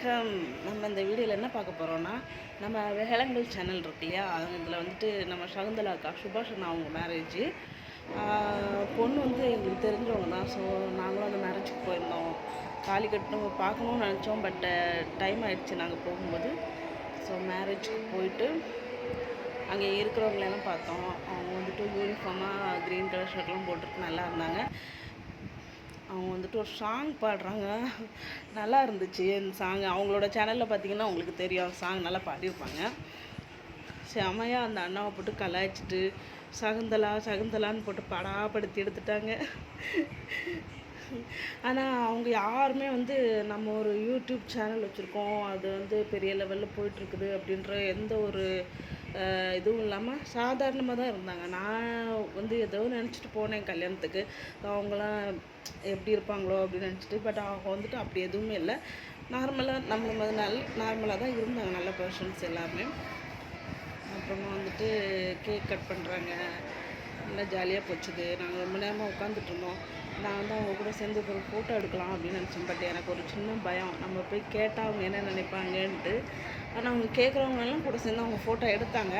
வணக்கம். நம்ம இந்த வீடியோவில் என்ன பார்க்க போகிறோன்னா, நம்ம வேளங்கல் சேனல் இருக்கு இல்லையா, இதில் வந்துட்டு நம்ம சகுந்தலா அக்கா சுபாஷனா அவங்க மேரேஜு. பொண்ணு வந்து எங்களுக்கு தெரிஞ்சவங்க தான். ஸோ நாங்களும் அந்த மேரேஜுக்கு போயிருந்தோம். தாலி கட்டணும் பார்க்கணும்னு நினச்சோம். பட் டைம் ஆகிடுச்சு நாங்கள் போகும்போது. ஸோ மேரேஜுக்கு போயிட்டு அங்கே இருக்கிறவங்களெல்லாம் பார்த்தோம். அவங்க வந்துட்டு யூனிஃபார்மாக க்ரீன் கலர் ஷர்ட்லாம் போட்டுட்டு நல்லா இருந்தாங்க. அவங்க வந்துட்டு ஒரு சாங் பாடுறாங்க, நல்லா இருந்துச்சு அந்த சாங். அவங்களோட சேனலில் பார்த்தீங்கன்னா உங்களுக்கு தெரியும், சாங் நல்லா பாடியிருப்பாங்க. செமையாக அந்த அண்ணாவை போட்டு கலாய்ச்சிட்டு சகுந்தலா சகுந்தலான்னு போட்டு படாப்படுத்தி எடுத்துட்டாங்க. ஆனால் அவங்க யாருமே வந்து நம்ம ஒரு யூடியூப் சேனல் வச்சுருக்கோம், அது வந்து பெரிய லெவலில் போயிட்டுருக்குது அப்படின்ற எந்த ஒரு இதுவும் இல்லாமல் சாதாரணமாக தான் இருந்தாங்க. நான் வந்து ஏதோ நினச்சிட்டு போனேன் கல்யாணத்துக்கு, அவங்களாம் எப்படி இருப்பாங்களோ அப்படின்னு நினச்சிட்டு. பட் அவங்க வந்துட்டு அப்படி எதுவுமே இல்லை, நார்மலாக நம்மள நார்மலாக தான் இருந்தாங்க, நல்ல பர்சன்ஸ் எல்லாமே. அப்புறமா வந்துட்டு கேக் கட் பண்ணுறாங்க, நல்லா ஜாலியாக போச்சுது. நாங்கள் ரொம்ப நேரமாக உட்காந்துட்டு இருந்தோம். நான் வந்து அவங்க கூட சேர்ந்து ஒரு ஃபோட்டோ எடுக்கலாம் அப்படின்னு நினச்சேன். பட் எனக்கு ஒரு சின்ன பயம், நம்ம போய் கேட்டால் அவங்க என்ன நினைப்பாங்கன்ட்டு. ஆனால் அவங்க கேட்குறவங்கெல்லாம் கூட சேர்ந்து அவங்க ஃபோட்டோ எடுத்தாங்க.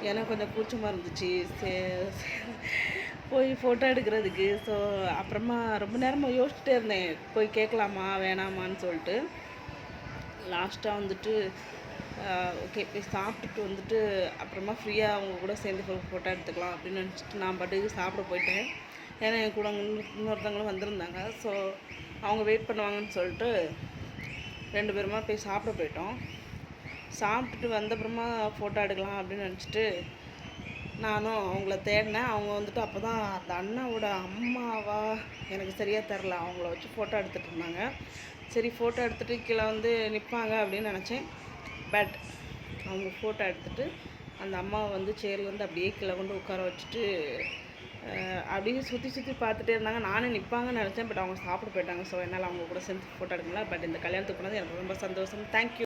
எனக்கு கொஞ்சம் கூச்சமாக இருந்துச்சு போய் ஃபோட்டோ எடுக்கிறதுக்கு. ஸோ அப்புறமா ரொம்ப நேரமாக யோசிச்சுட்டே இருந்தேன், போய் கேட்கலாமா வேணாமான்னு சொல்லிட்டு. லாஸ்ட்டாக வந்துட்டு ஓகே போய் சாப்பிட்டுட்டு வந்துட்டு அப்புறமா ஃப்ரீயாக அவங்க கூட சேர்ந்து ஃபோட்டோ எடுத்துக்கலாம் அப்படின்னு நினச்சிட்டு நான் பாட்டுக்கு சாப்பிட போயிட்டேன். ஏன்னா என் கூட இன்னொருத்தவங்களும் வந்திருந்தாங்க. ஸோ அவங்க வெயிட் பண்ணுவாங்கன்னு சொல்லிட்டு 2 பேருமா போய் சாப்பிட போயிட்டோம். சாப்பிட்டுட்டு வந்தப்புறமா ஃபோட்டோ எடுக்கலாம் அப்படின்னு நினச்சிட்டு நானும் அவங்கள தேடினேன். அவங்க வந்துட்டு அப்போ தான் அந்த அண்ணாவோட அம்மாவா எனக்கு சரியாக தெரில, அவங்கள வச்சு ஃபோட்டோ எடுத்துகிட்டு இருந்தாங்க. சரி ஃபோட்டோ எடுத்துகிட்டு கீழே வந்து நிற்பாங்க அப்படின்னு நினச்சேன். பட் அவங்க ஃபோட்டோ எடுத்துகிட்டு அந்த அம்மாவை வந்து சேர்லேருந்து அப்படியே கீழே கொண்டு உட்கார வச்சுட்டு அப்படியே சுற்றி பார்த்துட்டே இருந்தாங்க. நானே நிற்பாங்கன்னு நினச்சேன். பட் அவங்க சாப்பிட போயிட்டாங்க. ஸோ என்னால் அவங்க கூட சேர்ந்து ஃபோட்டோ எடுக்கல. பட் இந்த கல்யாணத்துக்கு போனது எனக்கு ரொம்ப சந்தோஷம். தேங்க்யூ.